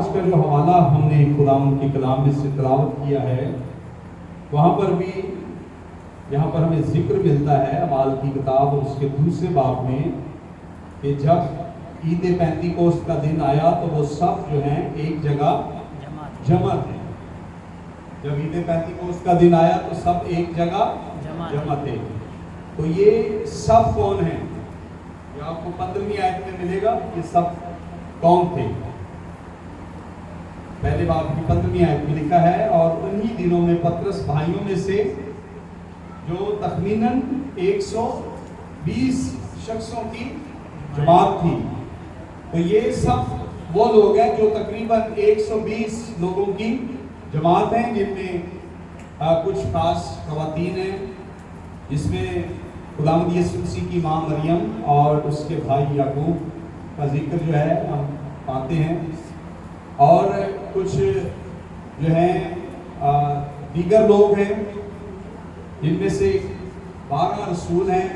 آج کا جو حوالہ ہم نے خداوند کے کلام میں سے تلاوت کیا ہے، وہاں پر بھی یہاں پر ہمیں ذکر ملتا ہے اعمال کی کتاب اور اس کے دوسرے باب میں کہ جب عید پینتیکوست کا دن آیا تو وہ سب جو ہیں ایک جگہ جمع تھے۔ جب عید پینتیکوست کا دن آیا تو سب ایک جگہ جمع تھے۔ تو یہ سب کون ہیں؟ یہ آپ کو 15ویں آیت میں ملے گا، یہ سب کون تھے؟ پہلے باب کی 15ویں آیت میں لکھا ہے، اور انہی دنوں میں پطرس بھائیوں میں سے جو تخمیناً 120 شخصوں کی جماعت تھی۔ تو یہ سب وہ لوگ ہیں جو تقریباً 120 لوگوں کی جماعت ہیں، جن میں کچھ خاص خواتین ہیں، جس میں خداوند یسوع مسیح کی ماں مریم اور اس کے بھائی یعقوب کا ذکر جو ہے ہم پاتے ہیں، اور کچھ جو ہیں دیگر لوگ ہیں، جن میں سے 12 رسول ہیں،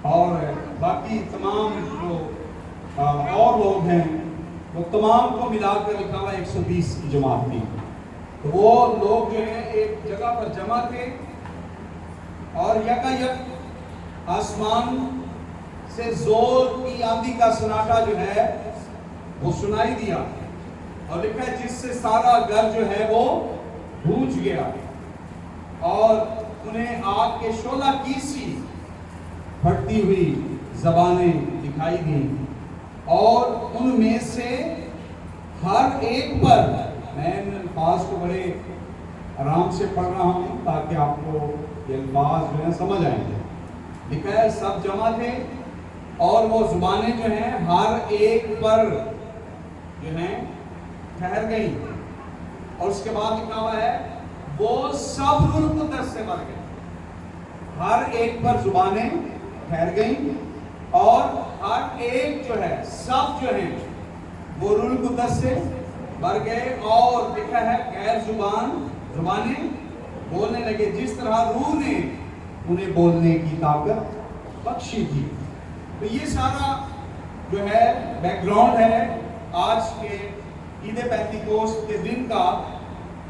اور باقی تمام جو اور لوگ ہیں وہ تمام کو ملا کر لکھا ہوا 120 کی جماعت تھی۔ تو وہ لوگ جو ہیں ایک جگہ پر جمع تھے، اور یکایک آسمان سے زور کی آندھی کا سناٹا جو ہے وہ سنائی دیا، اور لکھا ہے جس سے سارا گھر جو ہے وہ گونج گیا، اور انہیں آگ کے شعلہ کی سی پھٹتی ہوئی زبانیں دکھائی دیں، اور ان میں سے ہر ایک پر، میں ان الفاظ کو بڑے آرام سے پڑھ رہا ہوں تاکہ آپ کو یہ الفاظ جو ہیں سمجھ آئیں گے۔ لکھا ہے سب جمع تھے، اور وہ زبانیں جو ہیں ہر ایک پر جو ہیں ٹھہر گئیں، اور اس کے بعد لکھا ہوا ہے وہ سب روح القدس سے بھر گئے۔ ہر ایک پر زبانیں ٹھہر گئیں، اور ہر ایک جو ہے سب جو ہیں وہ روح القدس سے بھر گئے، اور لکھا ہے غیر زبانیں بولنے لگے، جس طرح روح نے انہیں بولنے کی طاقت بخشی تھی۔ تو یہ سارا جو ہے بیک گراؤنڈ ہے آج کے عید پینتیکوست کے دن کا۔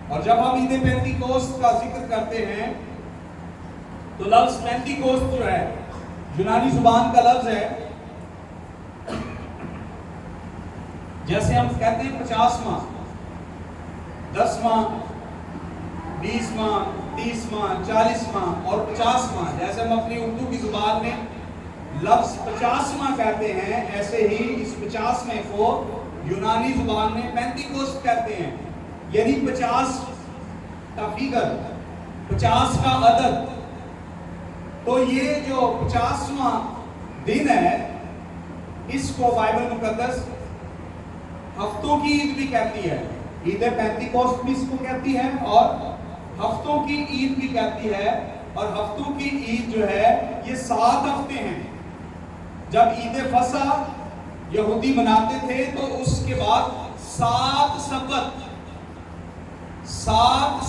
اور جب ہم عید پینتیکوست کا ذکر کرتے ہیں تو لفظ پینتیکوست جو ہے یونانی زبان کا لفظ ہے، جیسے ہم کہتے ہیں 50واں، 10واں، 20واں، 30واں، 40واں اور 50واں، جیسے ہم اپنی اردو کی زبان میں لفظ 50واں کہتے ہیں، ایسے ہی اس 50ویں کو یونانی زبان میں پینتیکوست کہتے ہیں، یعنی 50 کا فگر، 50 کا عدد۔ تو یہ جو 50واں دن ہے، اس کو بائبل مقدس ہفتوں کی عید بھی کہتی ہے۔ عید پینتیکوست بھی اس کو کہتی ہے، اور ہفتوں کی عید بھی کہتی ہے۔ اور ہفتوں کی عید جو ہے یہ 7 ہفتے ہیں۔ جب عید فصح یہودی مناتے تھے تو اس کے بعد 7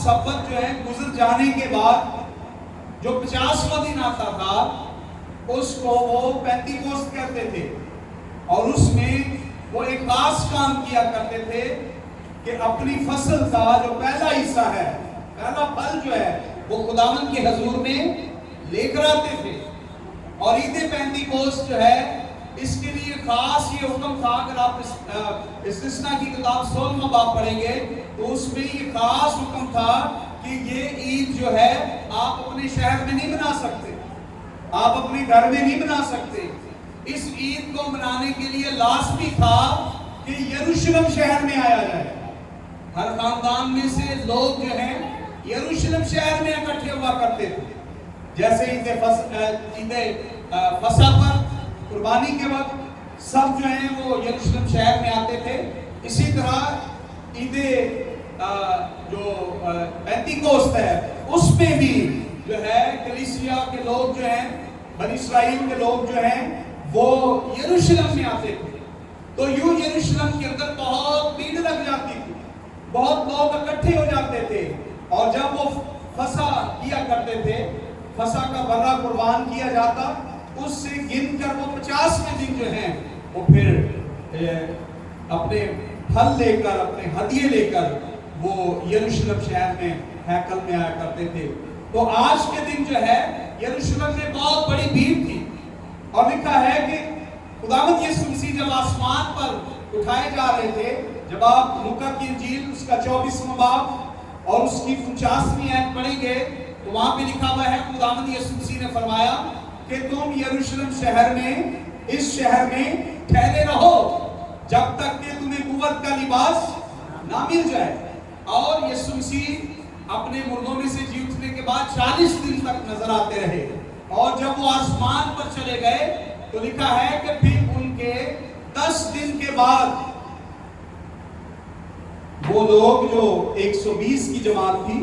سبت جو ہے گزر جانے کے بعد جو 50واں دن آتا تھا اس کو وہ پینتیکوست کہتے تھے، اور اس میں وہ ایک خاص کام کیا کرتے تھے کہ اپنی فصل کا جو پہلا حصہ ہے، پہلا پھل جو ہے وہ خداوند کے حضور میں لے کر آتے تھے۔ اور عید پینتیکوست جو ہے اس کے لیے خاص یہ حکم تھا، اگر آپ استثنا کی کتاب 16واں باب پڑھیں گے تو اس میں یہ خاص حکم تھا کہ یہ عید جو ہے آپ اپنے شہر میں نہیں بنا سکتے، آپ اپنے گھر میں نہیں بنا سکتے۔ اس عید کو منانے کے لیے لازمی تھا کہ یروشلم شہر میں آیا جائے۔ ہر خاندان میں سے لوگ جو ہیں یروشلم شہر میں اکٹھے ہوا کرتے تھے، جیسے عید فصح پر قربانی کے وقت سب جو ہیں وہ یروشلم شہر میں آتے تھے، اسی طرح عید جو پینتیکوست ہے اس میں بھی جو ہے کلیسیا کے لوگ جو ہیں، بنی اسرائیل کے لوگ جو ہیں وہ یروشلم میں آتے تھے۔ تو یوں یروشلم کے اندر بہت بھیڑ لگ جاتی تھی، بہت لوگ اکٹھے ہو جاتے تھے، اور جب وہ فصح کیا کرتے تھے، فصح کا برا قربان کیا جاتا، اس سے گن کر وہ 50ویں دن جو ہیں وہ پھر अपने फल लेकर, अपने हदिये लेकर वो यरूशलेम शहर में हैकल में आया करते थे। तो आज के दिन जो है यरूशलेम में बहुत बड़ी भीड़ थी और लिखा है कि खुदावंद यीशु मसीह जब आसमान पर उठाए जा रहे थे, जब आप लूका की इंजील उसका 24वां बाब और उसकी 49वीं आयत पढ़ेंगे तो वहां पे लिखा हुआ है, खुदावंद यीशु मसीह ने फरमाया कि तुम यरूशलेम शहर में, इस शहर में ठहरे रहो जब तक कि तुम्हें कुव्वत का लिबास ना मिल जाए। और यीशु मसीह अपने मुर्दों में से जी उठने के बाद 40 दिन तक नजर आते रहे और जब वो आसमान पर चले गए तो लिखा है कि फिर उनके 10 दिन के बाद वो लोग जो 120 की जमात थी,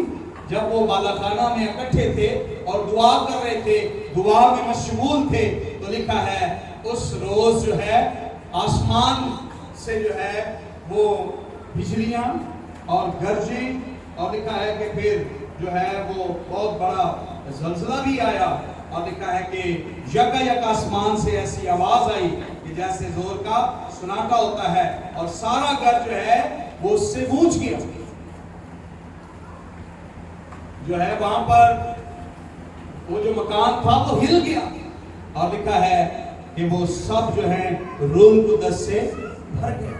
जब वो बालाखाना में इकट्ठे थे और दुआ कर रहे थे, दुआ में मशगूल थे, तो लिखा है उस रोज जो है आसमान से जो है वो बिजलियां और गरजें और लिखा है कि फिर जो है वो बहुत बड़ा ज़लज़ला भी आया और लिखा है कि यकायक आसमान से ऐसी आवाज आई कि जैसे जोर का सुनाटा होता है और सारा घर जो है वो उससे गूंज गया। जो है वहां पर वो जो मकान था वो हिल गया और लिखा है कि वो सब जो है रूह कुदस से भर गया।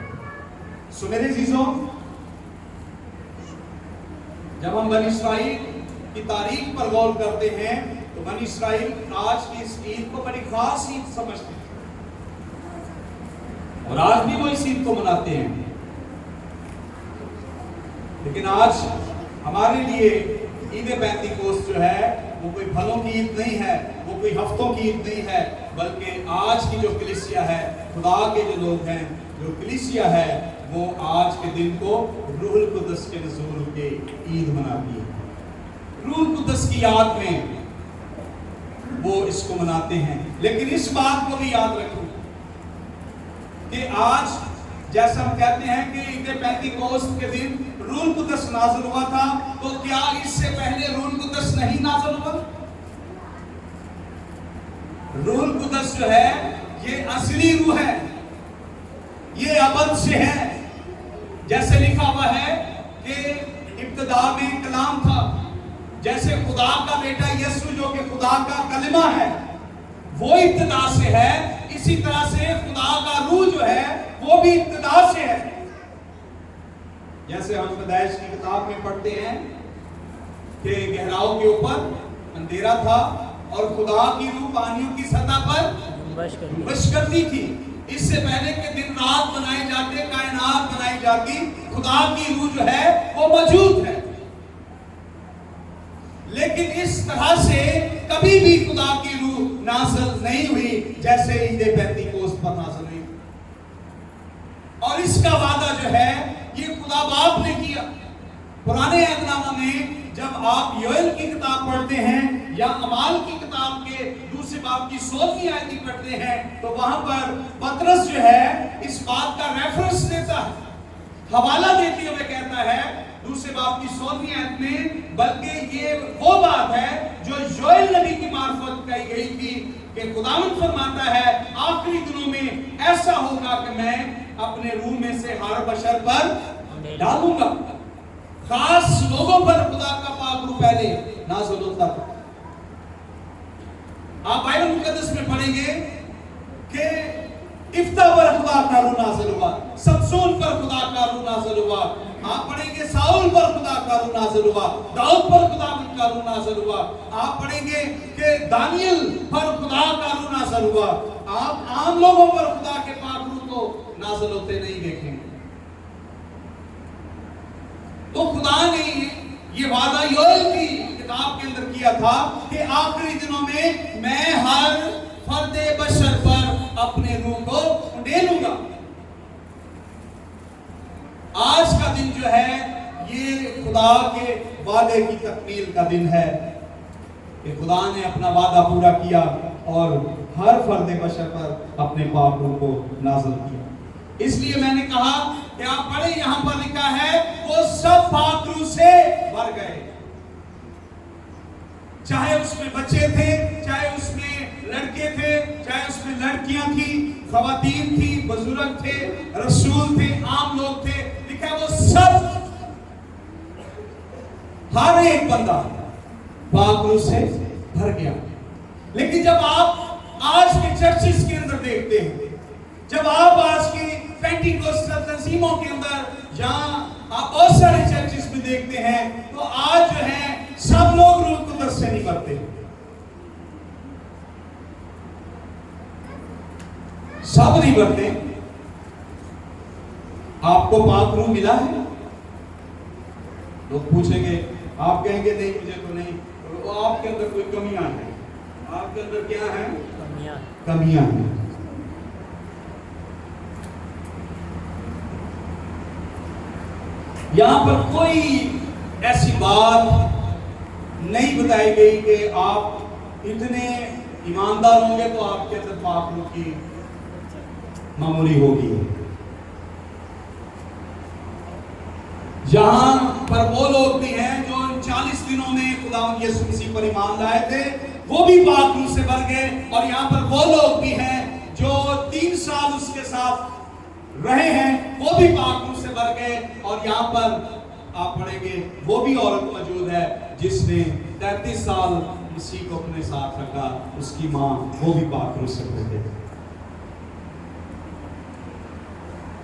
सो मेरे जीजों, जब हम बनी इसराइल की तारीख पर गौर करते हैं तो बनी इसराइल आज की इस ईद को बड़ी खास ईद समझते हैं और आज भी वो इस ईद को मनाते हैं। लेकिन आज हमारे लिए ईद पेंतिकोस्त जो है वो कोई फलों की ईद नहीं है, वो कोई हफ्तों की ईद नहीं है, बल्कि आज की जो कलीसिया है, खुदा के जो लोग हैं, जो कलीसिया है, वो आज के दिन को रूहुल कुदस के नज़ूल के ईद मनाती है। रूहुल कुदस की याद में वो इसको मनाते हैं। लेकिन इस बात को भी याद रखो कि आज जैसा हम कहते हैं कि ईद पेंतिकोस्त के दिन रूहुल कुदस नाज़िल हुआ था, तो क्या इससे पहले रूहुल कुदस नहीं नाज़िल हुआ? रूहुल कुदस जो है ये असली रूह है, ये अबद से है। जैसे लिखा हुआ है कि इब्तिदा में कलाम था, जैसे खुदा का बेटा यीशु जो कि खुदा का कलिमा है वो इब्तिदा से है, इसी तरह से खुदा का रूह जो है वो भी इब्तिदा से है। जैसे हम पैदाइश की किताब में पढ़ते हैं कि गहराओं के ऊपर अंधेरा था और खुदा की रूह पानियों की सतह पर बश करती थी। इससे पहले के दिन रात बनाए जाते, कायनात बनाई जाती, खुदा की रूह जो है वो मौजूद है। लेकिन इस तरह से कभी भी खुदा की रूह नाज़िल नहीं हुई जैसे ईद पेंतिकोस्त पर नाज़िल हुई। और इसका वादा जो है ये खुदा बाप ने किया। पुराने अहदनामा में जब आप योएल की किताब पढ़ते हैं या अमाल की किताब के दूसरे बाब की 16वीं आयत पढ़ते हैं तो वहां पर पतरस जो है इस बात का रेफरेंस देता है, हवाला देते हुए कहता है दूसरे बाब की 16वीं आयत में, बल्कि ये वो बात है जो योएल नबी की मार्फत कही गई थी कि खुदावंद फरमाता है आखिरी दिनों में ऐसा होगा कि मैं अपने रूह में से हर बशर पर डालूंगा। खास लोगों पर खुदा का पाक रूह पहले नाज़िल होता था। आप बाइबल मुकद्दस में पढ़ेंगे कि इफ्ता पर खुदा का रूह नाज़िल हुआ, समसून पर खुदा का रूह नाज़िल हुआ। आप पढ़ेंगे साउल पर खुदा का रूह नाज़िल हुआ, दाऊद पर खुदा का रूह नाज़िल हुआ। आप पढ़ेंगे कि दानियल पर खुदा का रूह नाज़िल हुआ। आप आम लोगों पर खुदा के पाक रूह को नाज़िल होते नहीं देखेंगे। तो खुदा ने ये वादा योएल की किताब के अंदर किया था कि आखिरी दिनों में मैं हर फर्दे बशर पर अपने रूह को उंडेलूंगा। आज का दिन जो है ये खुदा के वादे की तकमील का दिन है कि खुदा ने अपना वादा पूरा किया और हर फर्दे बशर पर अपने पाक रूह को नाज़िल किया। इसलिए मैंने कहा कि आप पढ़े, यहां पर लिखा है वो सब पाक रूह से भर गए। चाहे उसमें बच्चे थे, चाहे उसमें लड़के थे, चाहे उसमें लड़कियां थी, खवातीन थी, बुजुर्ग थे, रसूल थे, आम लोग थे, लिखा है वो सब, हर एक बंदा पाक रूह से भर गया। लेकिन जब आप आज के चर्चेस के अंदर देखते हैं, जब आप आज के पेंटिकोस्टल तंजीमों के अंदर, जहां आप बहुत सारे चर्चेस में देखते हैं, तो आज जो है सब लोग रूह कुदस से नहीं भरते, सब नहीं भरते। आपको पाक रूह मिला है? लोग पूछेंगे, आप कहेंगे नहीं मुझे तो नहीं, तो आपके अंदर कोई कमियां हैं। आपके अंदर क्या है? कमियां हैं। यहां पर कोई ऐसी बात नहीं बताई गई कि आप इतने ईमानदार होंगे तो आपके अंदर पाक रूह की मामूली होगी। यहां पर वो लोग भी हैं जो 40 दिनों में खुदावंद यीशु मसीह पर ईमान लाए थे, वो भी पाक रूह से भर गए। और यहां पर वो लोग भी हैं जो 3 साल उसके साथ रहे हैं, वो भी पाक रूह से भर गए। और यहां पर आप पढ़ेंगे वो भी औरत मौजूद है जिसने 33 साल मसीह को अपने साथ रखा, उसकी मां, वो भी पाक रूह से भर गए।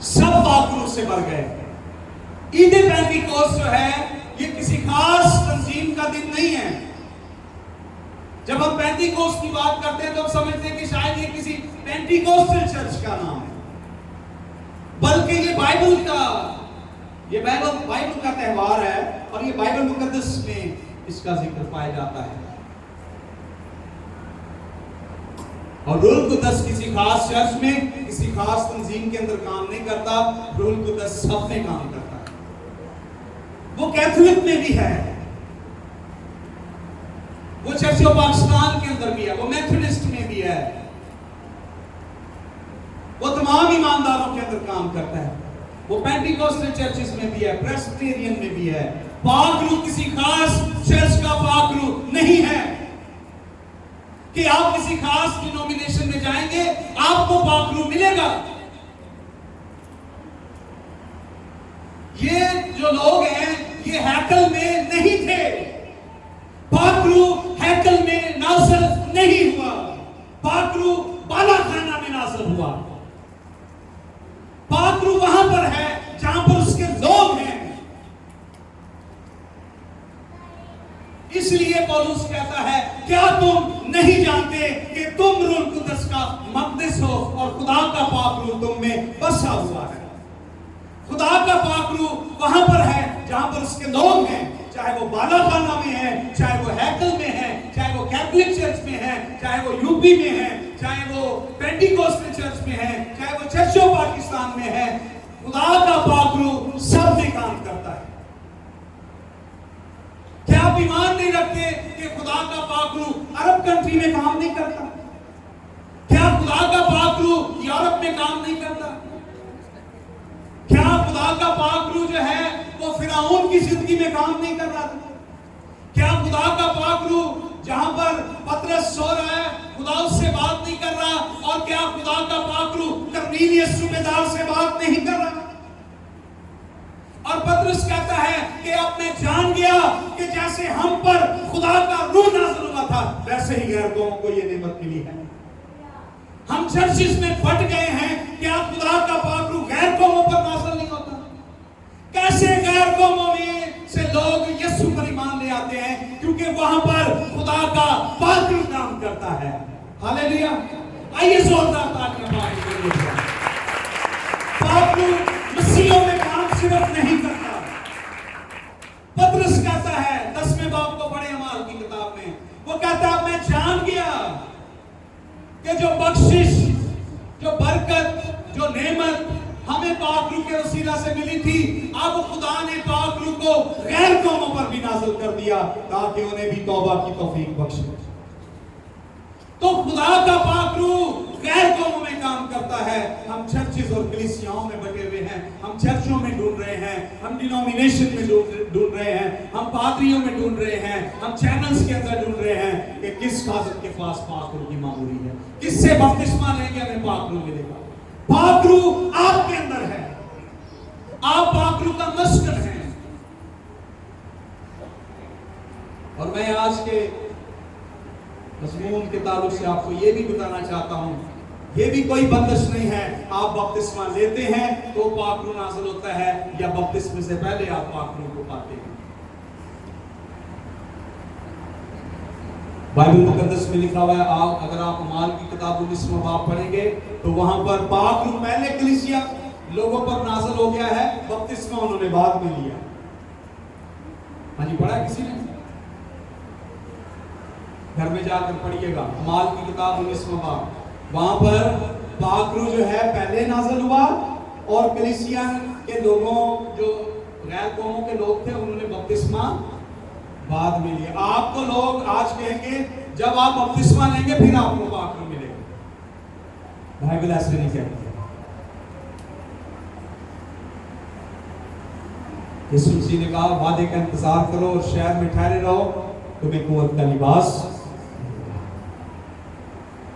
सब पाक रूह से भर गए। ईद पेंटिकोस्ट जो है ये किसी खास तंजीम का दिन नहीं है। जब हम पेंटिकोस्ट की बात करते हैं तो हम समझते हैं कि शायद ये किसी पेंटिकोस्टल चर्च का नाम है, बल्कि ये बाइबल का त्यौहार है और ये बाइबल मुकद्दस में इसका जिक्र पाया जाता है। और रूह कुदस किसी खास चर्च में, किसी खास तंजीम के अंदर काम नहीं करता, रूह कुदस सब में काम करता है। वो कैथोलिक में भी है, वो चर्च ऑफ पाकिस्तान के अंदर भी है, वो मेथोडिस्ट में भी है, वो तमाम ईमानदारों के अंदर काम करता है, वो पेंटिकोस्टल चर्चेस में भी है, प्रेस्बिटेरियन में भी है। पाक रूह किसी खास चर्च का पाक रूह नहीं है कि आप किसी खास डिनोमिनेशन में जाएंगे आपको पाक रूह मिलेगा। ये जो लोग हैं ये हैकल में नहीं थे, पाक रूह हैकल में नाज़िल नहीं हुआ, पाक रूह बालाखाना में नाज़िल हुआ। पाक रूह वहां पर है जहां पर उसके लोग हैं। इसलिए पौलुस कहता है, क्या तुम नहीं जानते कि तुम रूह कुदस का मक़दस हो और खुदा का पाक रूह तुम में बसा हुआ है। खुदा का पाक रूह वहां पर है जहां पर उसके लोग हैं, चाहे वो बालाखाना में है, चाहे वो हैकल में है, चाहे वो कैथोलिक चर्च में है, चाहे वो यूपी में है, चाहे वो पेंटिकोस्टल चर्च में है, चाहे वो चर्च ऑफ पाकिस्तान में है। खुदा का पाक रूह सब में काम करता है। क्या आप ईमान नहीं रखते कि खुदा का पाक रूह अरब कंट्री में काम नहीं करता? क्या खुदा का पाक रूह यूरोप में काम नहीं करता? क्या खुदा का पाक रूह जो है वो फिरौन की जिंदगी में काम नहीं कर रहा था? क्या खुदा का पाक रूह जहां पर पतरस सो रहा है खुदा उससे बात नहीं कर रहा? और क्या खुदा का पाक रूह कर्नेलियस सूबेदार से बात नहीं कर रहा? और पतरस कहता है कि अब मैं जान गया कि जैसे हम पर खुदा का रूह नाज़िल हुआ था वैसे ही गैर कौमों को ये नेमत मिली है। हम चर्चिस में फट गए हैं, क्या खुदा का पाक रूह गैर कौमों पर नाज़िल नहीं होता? कैसे गैर कौमों में से लोग यीशु पर ईमान ले आते हैं? क्योंकि वहां पर खुदा का पाक रूह काम करता है। हालेलुया! आइए जोरदार तालियां मारें। पाक रूह मसीहों में काम सिर्फ नहीं करता। पतरस कहता है 10वें बाब को पढ़े अमाल की किताब में, वो कहता है मैं जान गया कि जो बख्शिश, जो बरकत, जो नेमत हमें पाक रूह के वसीला से मिली थी, अब खुदा ने पाक रूह को गैर कौमों पर भी नाज़िल कर दिया ताकि उन्हें भी तौबा की तौफीक बख्शे। तो खुदा का पाक रूह गैर कौमों में काम करता है। हम चर्चेस और कलीसियाओं में बटे हुए हैं, हम चर्चों में ढूंढ रहे हैं, हम डिनोमिनेशन में ढूंढ रहे हैं, हम पादरियों में ढूंढ रहे हैं, हम चैनल्स के अंदर ढूंढ रहे हैं कि किस काज़त के पास पाक रूह की मामूली है, किससे बपतिस्मा लेंगे हमें पाक रूह मिलेगा। पाक रूह आपके अंदर है, आप पाक रूह का मस्कन है। और मैं आज के मज़मून के ताल्लुक से आपको ये भी बताना चाहता हूँ, ये भी कोई बंदिश नहीं है। आप बपतिस्मा लेते हैं तो पाक रूह नाज़िल होता है, या बपतिस्मे से पहले आप पाक रूह को पाते हैं। बाइबल मुकद्दस में लिखा हुआ है, अगर आप अमाल की किताब 19वां बाब पढ़ेंगे तो वहां पर पाक रूह पहले कलीसिया लोगों पर नाज़िल हो गया है, बपतिस्मा उन्होंने बाद में लिया। हाँ जी, पढ़ा किसी ने? घर में जाकर पढ़िएगा अमाल की किताब 19वां बाब, वहां पर पाक रूह जो है पहले नाज़िल हुआ और कलीसिया के लोगों, जो गैर कौमों के लोग थे, उन्होंने बपतिस्मा बाद में लिया। आपको लोग आज कहेंगे जब आप बपतिस्मा लेंगे फिर आपको पाक रूह मिलेगा। बाइबल ऐसे नहीं कहती। यीशु मसीह ने कहा वादे का इंतजार करो और शहर में ठहरे रहो, तुम्हें कुव्वत का लिबास।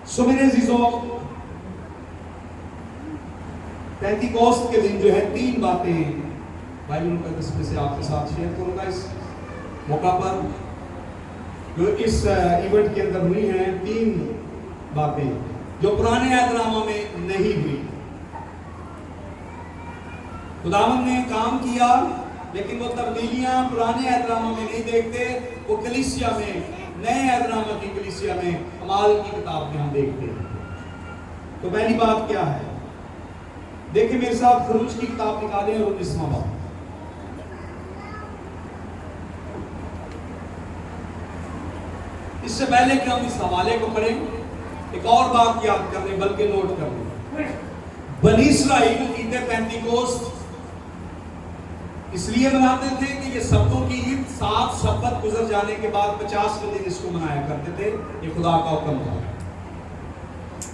सो मेरे अजीजों, पेंटिकोस्ट के दिन जो है 3 बातें बाइबल मुकद्दस में से आपके साथ शेयर करूंगा इस मौका पर, जो इस इवेंट के अंदर हुई हैं। 3 बातें जो पुराने अहदनामा में नहीं हुई। खुदावंद ने काम किया, लेकिन वो तब्दीलियां पुराने अहदनामा में नहीं देखते, वो कलीसिया में, नए अहदनामा की कलीसिया में, अमाल की किताब में हम देखते हैं। तो पहली बात क्या है? देखिए मेरे साथ खरूज की किताब निकालें और 19वां बाब। इससे पहले कि हम इस हवाले को पढ़ें, एक और बात याद कर लें, बल्कि नोट कर लें। बनी इस्राइल ईद पेंटिकोस्ट इसलिए मनाते थे कि ये सब्तों की ईद 7 शब्बत गुजर जाने के बाद 50वें दिन इसको मनाया करते थे। ये खुदा का हुक्म था।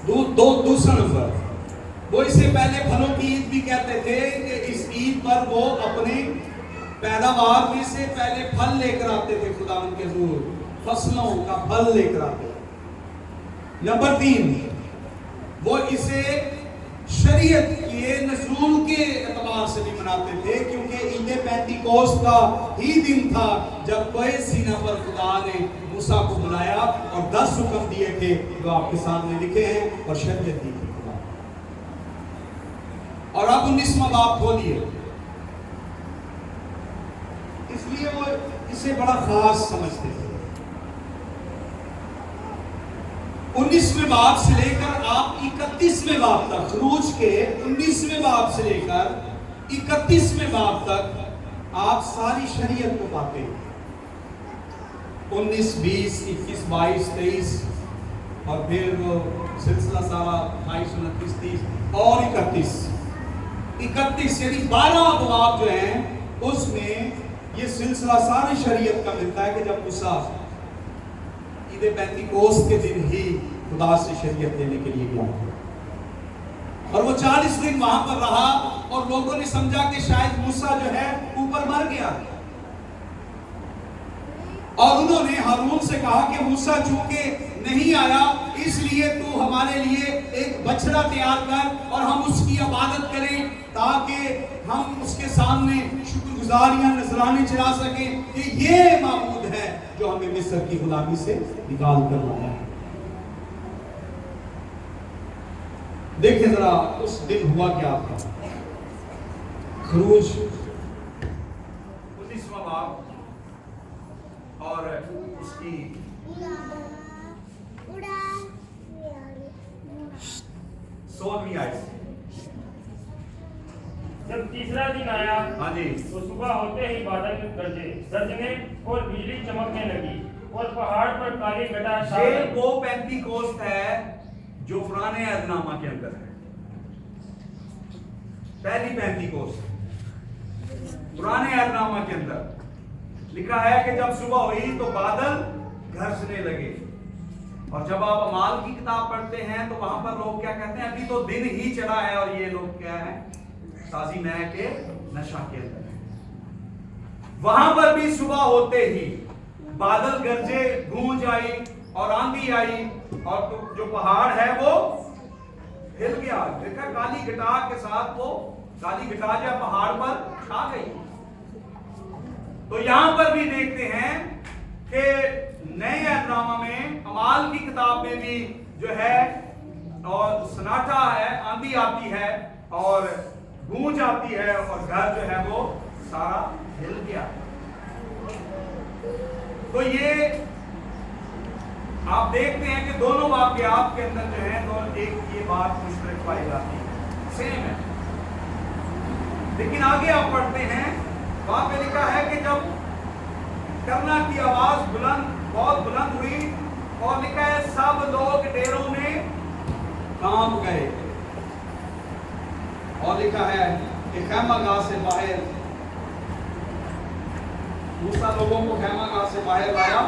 दूसरा नंबर, वो इससे पहले फलों की ईद भी कहते थे कि इस ईद पर वो अपने पैदावार में से पहले फल लेकर आते थे, खुदावंद के हुजूर फसलों का फल लेकर आते थे। नंबर 3, वो इसे शरीयत के नज़ूल के एतबार से भी मनाते थे, क्योंकि ईद पेंटिकोस्ट का ही दिन था जब कोई सीना पर खुदा ने मूसा को बुलाया और 10 हुक्म दिए थे जो आपके सामने लिखे हैं, और शरीयत दी थी खुदा। और अब 19वां बाब खोलिए, इसलिए वो इसे बड़ा खास समझते थे। 19वें बाब से लेकर आप 31वें बाब तक, खरूज के 19वें बाब से लेकर 31वें बाब तक आप सारी शरीयत को पाते हैं। 19, 20, 21, 22, 23 और फिर वो सिलसिला सारा 28, 29, 30 और 31 यानी 12 बाब जो हैं उसमें ये सिलसिला सारी शरीयत का मिलता है कि जब मूसा ईद पेंटिकोस्ट के दिन ही खुदा से शरीयत लेने के लिए गया, और वो 40 दिन वहां पर रहा, और लोगों ने समझा कि शायद मूसा जो है ऊपर मर गया, और उन्होंने हारून से कहा कि मूसा चूंकि नहीं आया, इसलिए तू हमारे लिए एक बछड़ा तैयार कर और हम उसकी इबादत करें, ताकि हम उसके सामने शुक्रगुजारियां नजराने चला सकें कि ये माबूद है जो हमें मिस्र की गुलामी से निकाल कर लाया है। देखिए जरा उस दिन हुआ क्या था। खरूज 19वां बाब और उसकी 16वीं आयत। जब तीसरा दिन आया, हाँ जी, तो सुबह होते ही बादल गरजने और बिजली चमकने लगी और पहाड़ पर काली घटा छा ये गई। वो पेंटिकोस्ट है जो पुराने अहदनामा के अंदर है। पहली पेंटिकोस्ट पुराने अहदनामा के अंदर लिखा है कि जब सुबह हुई तो बादल गरजने लगे। और जब आप अमाल की किताब पढ़ते हैं तो वहां पर लोग क्या कहते हैं, अभी तो दिन ही चढ़ा है और ये लोग क्या है, साजी नए के नशा के अंदर है। वहां पर भी सुबह होते ही बादल गरजे, गूंज आई और आंधी आई और तो जो पहाड़ है वो हिल गया। देखा काली घटा के साथ वो काली घटा जो पहाड़ पर छा गई। तो यहां पर भी देखते हैं कि नए अहदनामा में, अमाल की किताब में भी जो है और सन्नाटा है, आंधी आती है और गूंज आती है और घर जो है वो सारा हिल गया। तो ये आप देखते हैं कि दोनों वाकयात के अंदर जो है तो एक ये बात मुश्तरक पाई जाती है, सेम है। लेकिन आगे आप पढ़ते हैं, वहां पे लिखा है कि जब करना की आवाज बहुत बुलंद हुई और लिखा है सब लोग डेरों में कांप गए। और लिखा है कि खैमागाह से बाहर मूसा लोगों को खैमागाह से बाहर लाया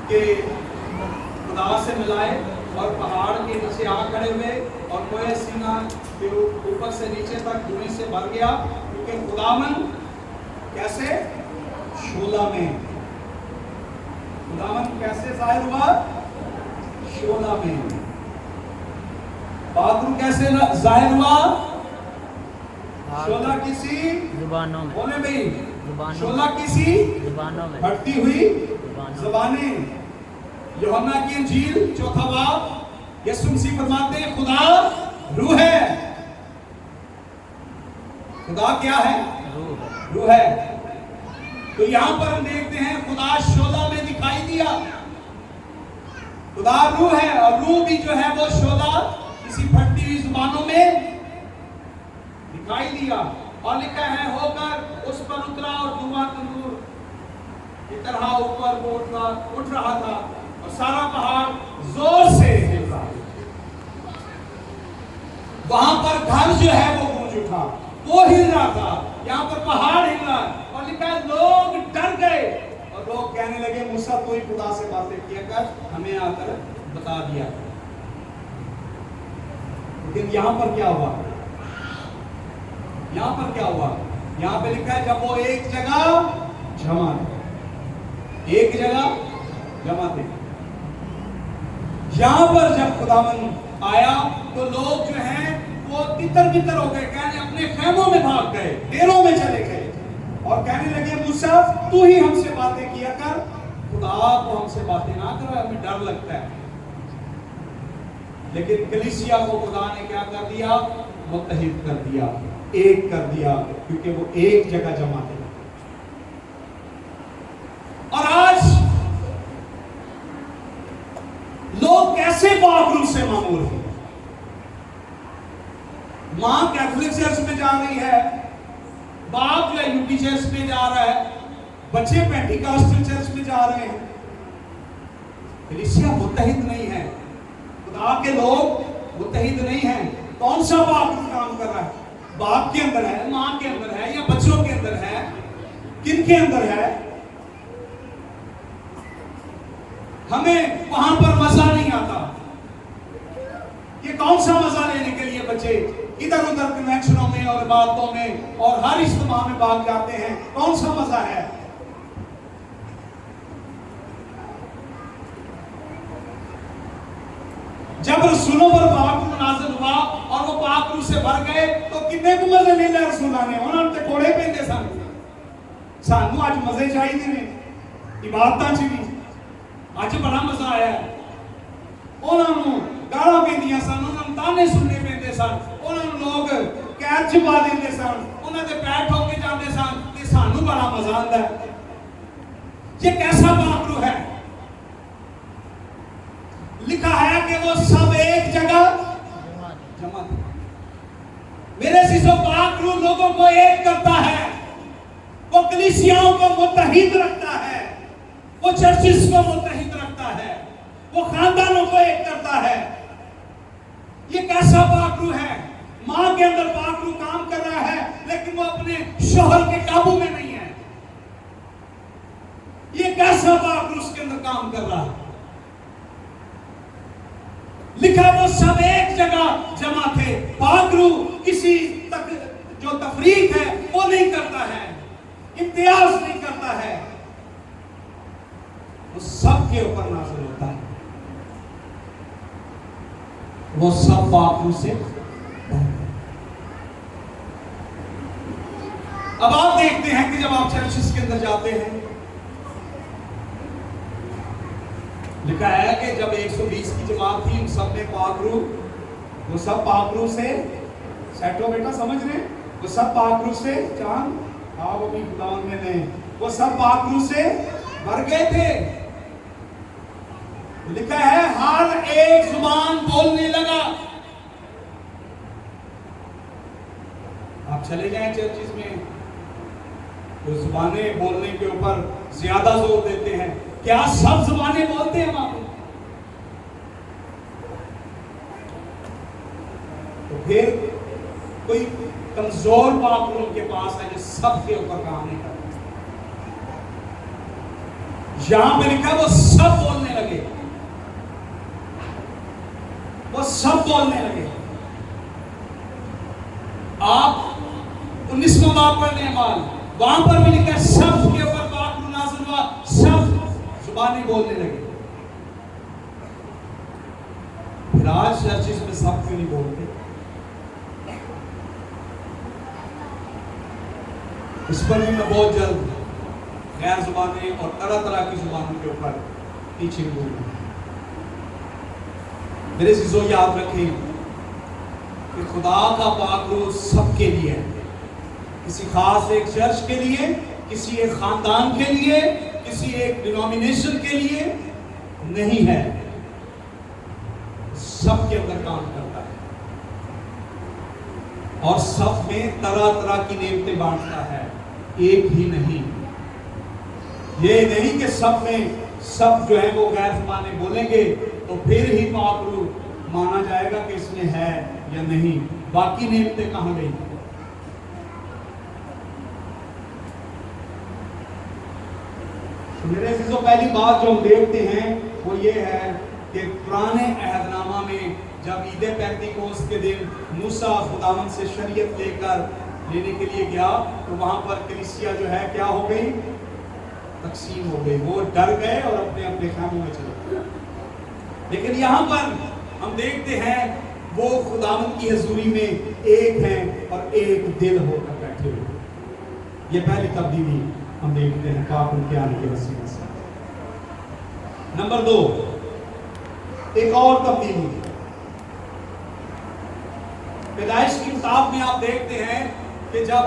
कि खुदा से मिलाए और पहाड़ के नीचे आ खड़े हुए और कोहे सीना के ऊपर से नीचे तक धुएं से भर गया, क्योंकि खुदावन कैसे शोला में, खुदावन कैसे जाहिर हुआ, शोला में। बादरू कैसे जाहिर हुआ, शोला किसी जुबानों में, बोले भाई, जुबानों शोला किसी जुबानों में, फटती हुई ज़बानें। यूहन्ना की इंजील 4 बाब यीशु मसीह फरमाते हैं खुदा रूह है। खुदा क्या है, रूह है। तो यहां पर हम देखते हैं खुदा शोला में दिखाई दिया। खुदा रूह है और रूह भी जो है वो शोला किसी फटती हुई ज़ुबानों में दिखाई दिया। और लिखा है होकर उस पर उतरा और धुआं तंदूर की तरह ऊपर को उठ रहा था और सारा पहाड़ जोर से हिल रहा। वहां पर घर जो है वो गूंज उठा, वो हिल रहा था, यहाँ पर पहाड़ हिल रहा। और लिखा है लोग डर गए और लोग कहने लगे मूसा तू ही खुदा से बातें किया कर, हमें आकर बता दिया। लेकिन यहाँ पर क्या हुआ, यहाँ पर क्या हुआ, यहाँ पे लिखा है जब वो एक जगह जमा थे, एक जगह जमा थे। यहां पर जब खुदावन आया तो लोग जो हैं वो तितर बितर हो गए, कहने अपने खेमों में भाग गए, डेरों में चले गए और कहने लगे मूसा तू ही हमसे बातें किया कर, खुदा को हमसे बातें ना कर, हमें डर लगता है। लेकिन कलीसिया को खुदा ने क्या कर दिया, मुत्तहिद कर दिया, एक कर दिया, क्योंकि वो एक जगह जमा थे। और आज लोग कैसे पाकरूह से मामूर हैं। मां कैथोलिक चर्च में जा रही है, बाप जो है यूपी चर्च में जा रहा है, बच्चे पेंटिकॉस्टल चर्च में जा रहे हैं। कलीसिया मुत्तहिद नहीं है, खुदा के लोग मुत्तहिद नहीं हैं। कौन सा बाप काम कर रहा है, बाप के अंदर है, मां के अंदर है, या बच्चों के अंदर है, किन के अंदर है। हमें वहां पर मजा नहीं आता। ये कौन सा मजा लेने के लिए बच्चे इधर उधर कन्वेंशनों में और बातों में और हर इज्तिमा में भाग जाते हैं, कौन सा मजा है। जब रसूलों पर पाकरूह नाज़िल हुआ और वो पाकरूह से भर गए तो कितने को मजे ले लिया रसूलों ने, उन्होंने तो कोड़े पेंदे सन। सानू आज मजे चाहिए ने इबादतां च भी, आज बड़ा मजा आया। उन्होंने गाला पेंदियां सन, उन्होंने ताने सुनने पेंदे सन, उन्होंने लोग कैद च पा देंदे सन, उन्होंने पैर ठोक के जाते सन, ते सानू बड़ा मजा आता है। ये कैसा पाकरूह है। लिखा है कि वो सब एक जगह जमा थे। मेरे सिसो पाकरूह लोगों को एक करता है, वो कलीसियाओं को मुत्तहिद रखता है, वो चर्चिस को मुत्तहिद रखता है, वो खानदानों को एक करता है। ये कैसा पाकरूह है। मां के अंदर पाकरूह काम कर रहा है लेकिन वो अपने शोहर के काबू में नहीं है। ये कैसा पाकरूह उसके अंदर काम कर रहा है। लिखा वो सब एक जगह जमा थे। पाकरूह किसी जो तफरीक है वो वो नहीं करता है, इम्तियाज नहीं करता है, वो सबके ऊपर नाज़िल होता है, वो सब पाक रूह से। अब आप देखते हैं कि जब आप चर्चिस के अंदर जाते हैं, लिखा है कि जब 120 की जमात थी, उन सब ने पाक रूह, वो सब पाक रूह से सेट हो बेटा, समझ रहे हैं? वो सब पाक रूह से, चांद आप अभी खुदावन में नहीं, वो सब पाक रूह से भर गए थे। लिखा है हर एक जुबान बोलने लगा। आप चले जाएं चर्चिस में, तो जुबानें बोलने के ऊपर ज्यादा जोर देते हैं। क्या सब जुबानें बोलते हैं वहां पे? तो फिर कोई कमजोर पाक रूह उनके पास है जो सबके ऊपर काम नहीं करता। यहां पे लिखा है वो सब बोलने लगे, वो सब बोलने लगे। आप 19वां बाब पढ़ने वाल, वहां पर भी लिखा है सब के ऊपर पाक रूह नाज़िल हुआ, सब जुबानें बोलने लगे। फिर आज चर्चिस में सब क्यों नहीं बोलते? इस पर भी मैं बहुत जल्द गैर जुबानें और तरह तरह की जुबानों के ऊपर पीछे बोलूंगा। मेरे चीजों याद रखें कि खुदा का पाक रूह सबके लिए है, किसी खास एक चर्च के लिए, किसी एक खानदान के लिए, किसी एक डिनोमिनेशन के लिए नहीं है, सबके अंदर काम करता है और सब में तरह तरह की नेमतें बांटता है, एक ही नहीं। ये नहीं कि सब में सब जो है वो गैर ज़बानें बोलेंगे तो फिर ही पाक रूह माना जाएगा कि इसमें है या नहीं, बाकी नेमतें कहां गई? तो मेरे अज़ीज़ों, पहली बात जो हम देखते हैं वो ये है कि पुराने अहदनामा में जब ईद पेंतिकोस्त के दिन मूसा खुदावंद से शरीयत लेने के लिए गया, तो वहां पर कलीसिया जो है क्या हो गई? तकसीम हो गई। वो डर गए और अपने अपने खानों में चले गए। लेकिन यहाँ पर हम देखते हैं वो खुदावंद की हजूरी में एक हैं और एक दिल होकर बैठे हुए। ये पहली तब्दीली हम देखते हैं पाक रूह के आने के वसीले से। नंबर 2, एक और तब्दीली पैदाइश की किताब में आप देखते हैं कि जब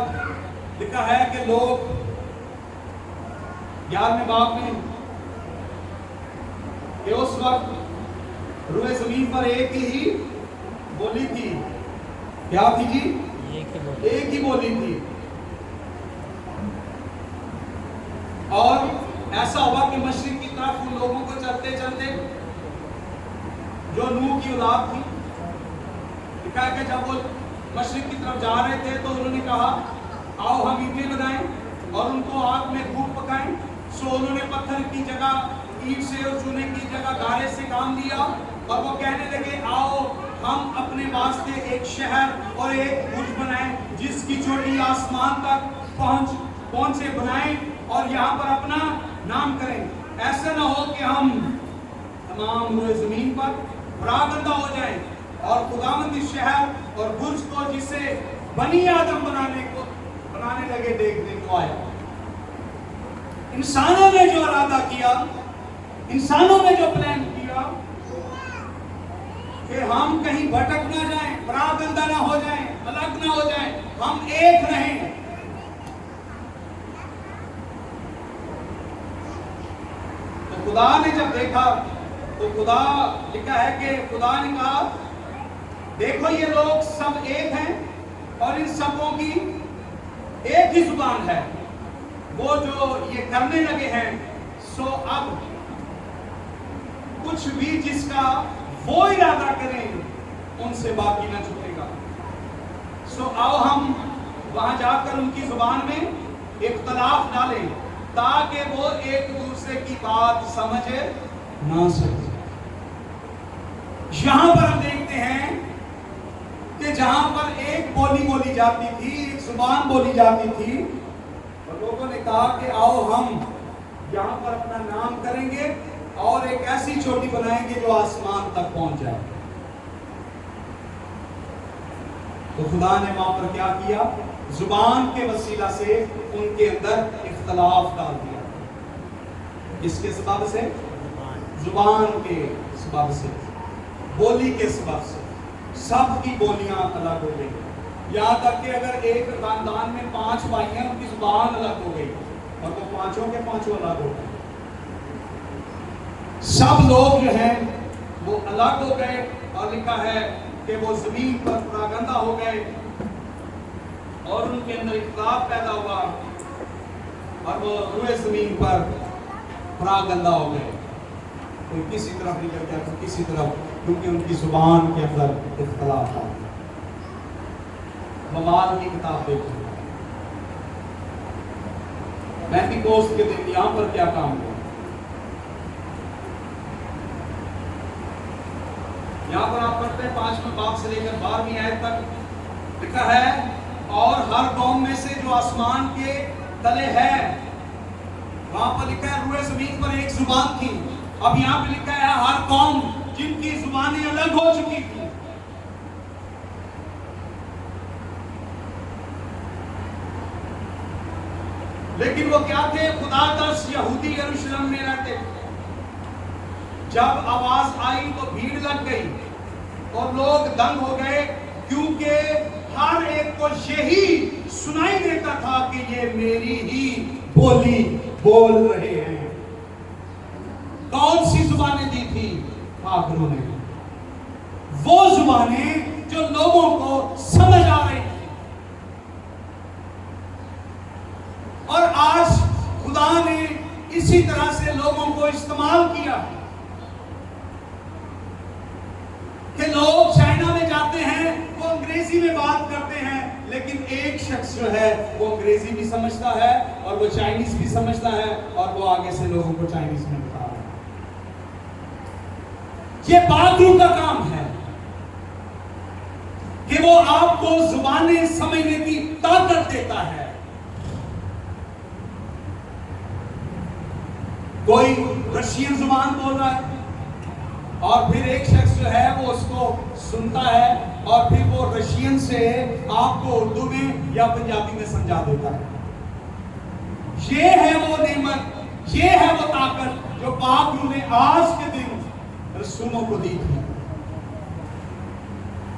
लिखा है कि लोग 11वें बाब में कि उस वक्त रूए जमीन पर एक ही बोली थी। क्या थी जी? एक ही बोली थी। और ऐसा हुआ कि मशरिक की तरफ उन लोगों को चलते चलते जो नूह की औलाद थी, लिखा है कि जब वो मशरिक की तरफ जा रहे थे तो उन्होंने कहा आओ हम ईंटें बनाएं और उनको आग में खूब पकाएं। सो उन्होंने पत्थर की जगह ईंट से और चूने की जगह गारे से काम लिया और वो कहने लगे आओ हम अपने वास्ते एक शहर और एक बुर्ज बनाएं जिसकी चोटी आसमान तक पहुंचे बनाएं और यहाँ पर अपना नाम करें। ऐसा ना हो कि हम तमाम रूए जमीन पर बरागंदा हो जाएं और खुदावंद इस शहर और बुर्ज को जिसे बनी आदम बनाने लगे देखने को आया। इंसानों ने जो इरादा किया, इंसानों ने जो प्लान किया कि हम कहीं भटक ना जाएं, बरागंदा ना हो जाएं, अलग ना हो जाएं, हम एक रहें। तो खुदा ने जब देखा तो खुदा लिखा है कि खुदा ने कहा देखो ये लोग सब एक हैं और इन सबों की एक ही जुबान है। वो जो ये करने लगे हैं सो अब कुछ भी जिसका वो इरादा करें उनसे बाकी ना छूटेगा। सो आओ हम वहां जाकर उनकी जुबान में इख्तलाफ डालें ताकि वो एक दूसरे की बात समझ ना सके। यहां पर हम देखते हैं कि जहां पर एक बोली बोली जाती थी, एक जुबान बोली जाती थी और लोगों ने कहा कि आओ हम यहाँ पर अपना नाम करेंगे और एक ऐसी चोटी बनाएंगे जो आसमान तक पहुंच जाए। तो खुदा ने वहां पर क्या किया, जुबान के वसीला से उनके अंदर इख्तलाफ डाल दिया। किसके सबब से? जुबान के सबब से, बोली के सबब से। सब की बोलियां अलग हो गई। यहाँ तक कि अगर एक खानदान में 5 भाई हैं, उनकी जुबान अलग हो गई और वो पांचों के पांचों अलग हो गए। सब लोग जो हैं वो अलग हो गए और लिखा है कि वो जमीन पर परागंदा हो गए और उनके अंदर इख्तिलाफ पैदा हुआ और वो रुए जमीन पर परागंदा हो गए। कोई किसी तरफ निकल गया तो किसी तरफ, क्योंकि उनकी जुबान के अंदर इख्तिलाफ आ गया। ममाल की किताब देखो, पेंटिकोस्ट के दिन यहाँ पर क्या काम हुआ। यहाँ पर आप पढ़ते हैं 5वें बाब से लेकर 12वीं आयत तक लिखा है, और हर कौम में से जो आसमान के तले है, वहां पर लिखा है रुए जमीन पर एक जुबान थी। अब यहाँ पे लिखा है हर कौम जिनकी जुबानें अलग हो चुकी थी। लेकिन वो क्या थे? खुदादर्श यहूदी यरूशलेम में रहते थे। जब आवाज आई तो भीड़ लग गई और लोग दंग हो गए, क्योंकि हर एक को यही सुनाई देता था कि ये मेरी ही बोली बोल रहे हैं। कौन सी जुबानें दी थी? पागलों ने। वो जुबानें जो लोगों को समझ आ रही थी। और आज खुदा ने इसी तरह से लोगों को इस्तेमाल किया कि लोग चाइना में जाते हैं, वो अंग्रेजी में बात करते हैं, लेकिन एक शख्स जो है वो अंग्रेजी भी समझता है और वो चाइनीज भी समझता है और वो आगे से लोगों को चाइनीज में बता रहा है। ये पागलों का काम है कि वो आपको जुबानें समझने की ताकत देता है। कोई रशियन जुबान बोल रहा है और फिर एक शख्स जो है वो उसको सुनता है और फिर वो रशियन से आपको उर्दू में या पंजाबी में समझा देता है। ये है वो नेमत, ये है वो ताकत जो पाक रूह ने आज के दिन रसूलों को दी थी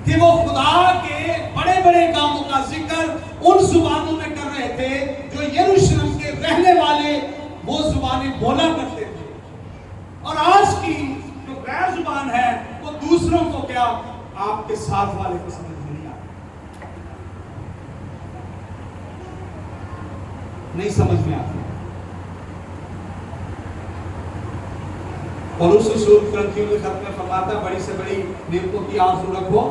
कि वो खुदा के बड़े बड़े कामों का जिक्र उन जुबानों में कर रहे थे जो यरूशलेम के रहने वाले वो जुबानें बोला करते थे। और आज की जो गैर जुबान है वो दूसरों को क्या, आपके साथ वाले को समझ नहीं आता, नहीं समझ में आता। और उस रसूल करंथियों के खत में फरमाता, बड़ी से बड़ी नेमतों की आरज़ू रखो,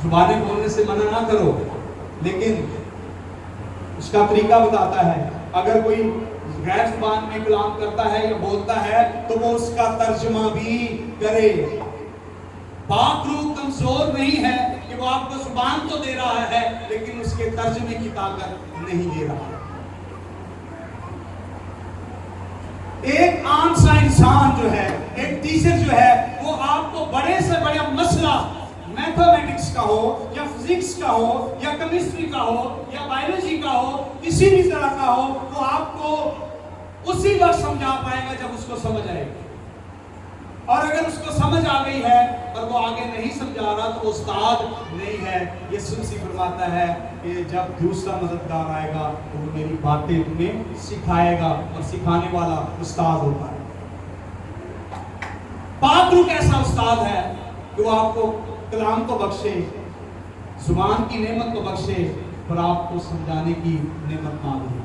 जुबानें बोलने से मना ना करो, लेकिन उसका तरीका बताता है। अगर कोई गैर जुबान में कलाम करता है या बोलता है तो वो उसका तर्जुमा भी करे। पाक रूह कमजोर नहीं है कि वो आपको जुबान तो दे रहा है लेकिन उसके तर्जुमे की ताकत नहीं दे रहा। एक आम सा इंसान जो है, एक टीचर जो है, वो आपको बड़े से बड़ा मसला मैथमेटिक्स का हो या फिजिक्स का हो या केमिस्ट्री का हो या बायोलॉजी का हो, किसी भी तरह का हो, वो आपको उसी वक्त समझा पाएगा जब उसको समझ आएगी। और अगर उसको समझ आ गई है और वो आगे नहीं समझा रहा तो वो उस्ताद नहीं है। यीशु मसीह फरमाता है कि जब दूसरा मददगार आएगा तो वो मेरी बातें तुम्हें सिखाएगा, और सिखाने वाला उस्ताद होता है। पाक रूह कैसा उस्ताद है कि वो आपको कलाम को बख्शे, जुबान की नेमत को बख्शे, पर आपको समझाने की नेमत ना दे।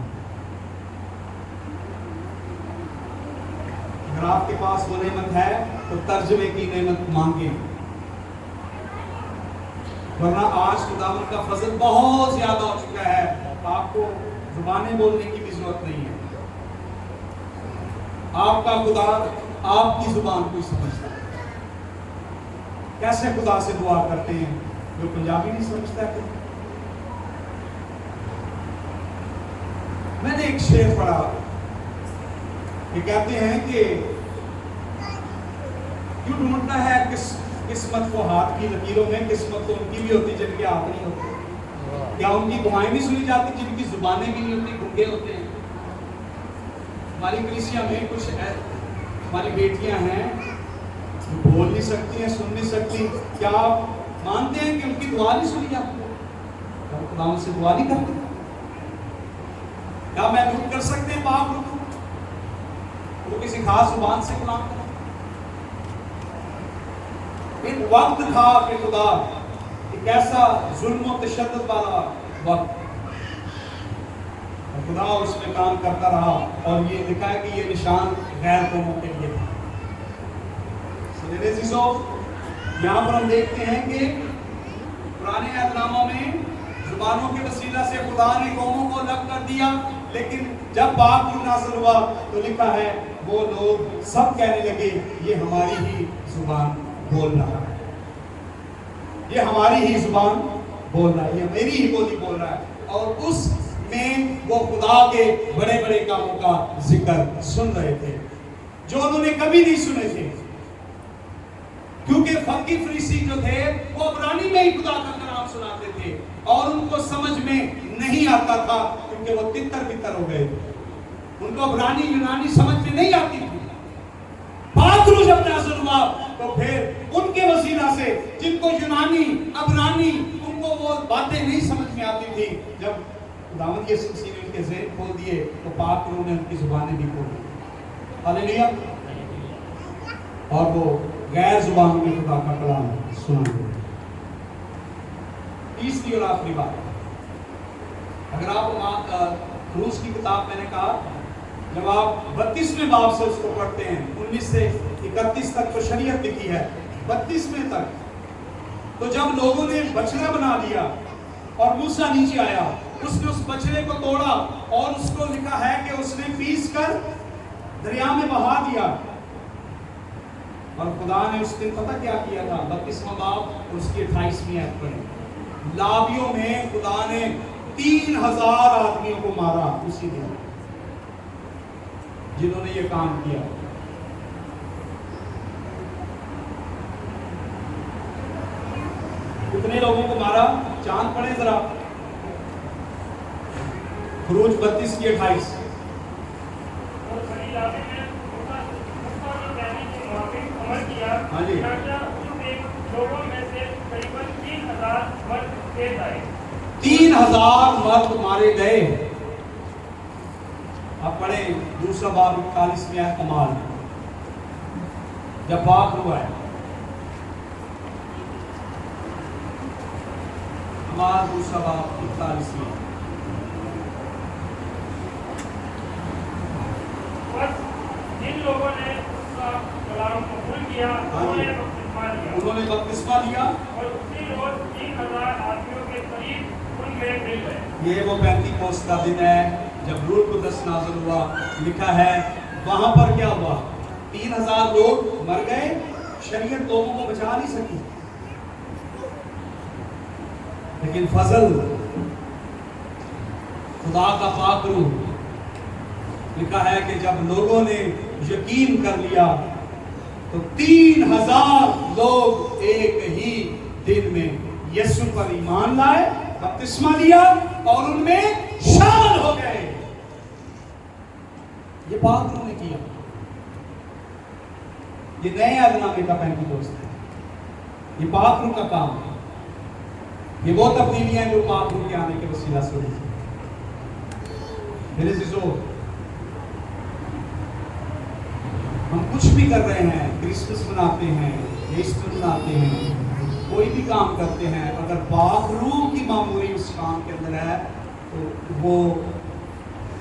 अगर आपके पास वो नेमत है तो तर्जुमे की नेमत मांगे, वरना आज खुदावंद का फजल बहुत ज्यादा हो चुका है, आपको जुबानें बोलने की भी जरूरत नहीं है। आपका खुदा आपकी जुबान को समझता है। कैसे खुदा से दुआ करते हैं जो पंजाबी नहीं समझता है, میں نے ایک شعر پڑھا کہ کہتے ہیں کہ کیوں ڈھونڈنا ہے قسمت کو ہاتھ کی لکیروں میں، قسمت تو ان کی بھی ہوتی جن کے ہاتھ نہیں ہوتے، کیا ان کی دعائیں نہیں سنی جاتی جن کی زبانیں بھی نہیں ہوتی، گنگے ہوتے ہیں؟ ہماری کلیسیا میں کچھ ہماری بیٹیاں ہیں جو بول نہیں سکتی ہیں، سن نہیں سکتی، کیا آپ مانتے ہیں کہ ان کی دعا نہیں سنی جاتی؟ ہم خدا ان سے دعا نہیں کرتے؟ کیا محدود کر سکتے ہیں پاک روح کو؟ وہ کسی خاص زبان سے کلام کریں؟ ایک وقت تھا کہ خدا ایک ایسا ظلم و تشدد والا وقت، اور خدا اس میں کام کرتا رہا، اور یہ لکھا ہے کہ یہ نشان غیر قوموں کے لیے تھا۔ میرے عزیزو، یہاں پر ہم دیکھتے ہیں کہ پرانے عہد نامہ میں زبانوں کے وسیلہ سے خدا نے قوموں کو الگ کر دیا، لیکن جب پاک روح نازل ہوا تو لکھا ہے وہ لوگ سب کہنے لگے یہ ہماری ہی زبان بول رہا ہے، یہ ہماری ہی زبان بول رہا ہے، یہ میری ہی بولی بول رہا ہے، اور اس میں وہ خدا کے بڑے بڑے کاموں کا ذکر سن رہے تھے جو انہوں نے کبھی نہیں سنے تھے، کیونکہ فقی فریسی جو تھے وہ عبرانی میں ہی خدا کا کلام سناتے تھے اور ان کو سمجھ میں نہیں آتا تھا، کیونکہ وہ تتر بتر ہو گئے تھے، ان کو عبرانی یونانی سمجھ میں نہیں آتی تھی۔ پاک روح جب نازل ہوا تو پھر ان کے وسیلہ سے جن کو یونانی عبرانی ان کو وہ باتیں نہیں سمجھ میں آتی تھی، جب خداوند یسوع مسیح نے ان کے ذہن کھول دیے تو پاک روح نے ان کی زبانیں بھی کھول دی۔ ہاللیلویا! اور وہ غیر زبان میں خدا کا کلام سنا دے۔ تیسری اور آخری بات، اگر آپ روز کی کتاب میں نے کہا جب آپ 32ویں باب سے اس کو پڑھتے ہیں، 19 سے 31 تک تو شریعت لکھی ہے، 32ویں تک تو جب لوگوں نے بچڑا بنا لیا اور موسیٰ نیچے آیا، اس نے اس بچڑے کو توڑا اور اس کو لکھا ہے کہ اس نے پیس کر دریا میں بہا دیا، اور خدا نے اس دن پتہ کیا کیا تھا؟ 32واں باب اور اس کی 28ویں آیت پڑھیں، لاویوں میں خدا نے 3000 آدمیوں کو مارا اسی دن جنہوں نے یہ کام کیا۔ کتنے لوگوں کو مارا؟ چاند پڑھیں ذرا، خروج 32 کی 28۔ ہاں جی، لوگوں میں سے قریباً 3000 مرد پیش آئے، 3000 مرد مارے گئے۔ اب پڑھیں دوسرا باب 41 میں ہے کمال، جب پاک روح ہے، کمال دوسرا باب 41 میں۔ بس جن لوگوں نے اس کا کلام قبول کیا انہوں نے بپتسمہ لیا اور اسی روز 3000 آدمیوں کے قریب ان میں مل گئے۔ یہ وہ پینتیکوست کا دن ہے جب روح القدس نازل ہوا، لکھا ہے وہاں پر کیا ہوا؟ 3000 لوگ مر گئے، شریعت لوگوں کو بچا نہیں سکی، لیکن فضل خدا کا پاک روح، لکھا ہے کہ جب لوگوں نے یقین کر لیا تو 3000 لوگ ایک ہی دن میں یسوع پر ایمان لائے، بپتسمہ لیا اور ان میں شامل ہو گئے۔ یہ پاک روح نے کیا، یہ نئے عہد نامے کا پینتیکوست ہے، یہ پاک روح کا کام ہے، یہ وہ تبدیلیاں جو پاک روح کے آنے کے وسیلہ سے ہوئی۔ میرے عزیزو، ہم کچھ بھی کر رہے ہیں، کرسمس مناتے ہیں، ایسٹر مناتے ہیں، کوئی بھی کام کرتے ہیں، اگر پاک روح کی معمولی اس کام کے اندر ہے تو وہ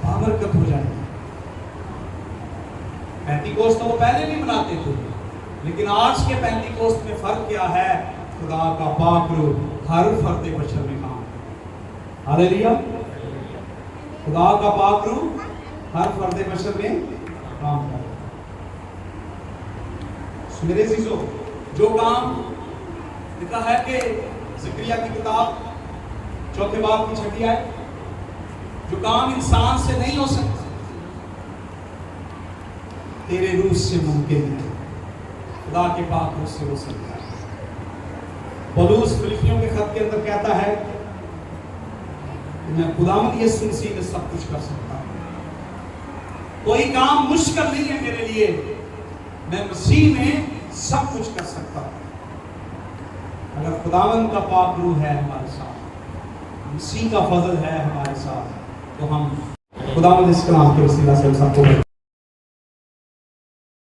بابرکت ہو جائے گی۔ پینتیکوست تو وہ پہلے بھی مناتے تھے، لیکن آج کے پینتیکوست میں فرق کیا ہے؟ خدا کا پاک روح ہر فرد بشر میں کام ہے۔ ہاللیلویا! خدا کا پاک روح ہر فرد بشر میں کام کرے۔ میرے عزیزو، جو کام لکھا ہے کہ زکریا کی کتاب 4 باب کی 6 آیت، जो काम इंसान से नहीं हो सकता तेरे रूह से मुमकिन है, खुदा के पाक रूह से हो सकता है। पौलुस फिलिपियों के खत के अंदर कहता है कि मैं खुदावंद यीशु मसीह में सब कुछ कर सकता हूँ, कोई काम मुश्किल नहीं है मेरे लिए, मैं मसीह में सब कुछ कर सकता हूँ। अगर खुदावंद का पाक रूह है हमारे साथ, मसीह का फजल है हमारे साथ, तो हम खुदावंद इस कलाम के वसीला से सबको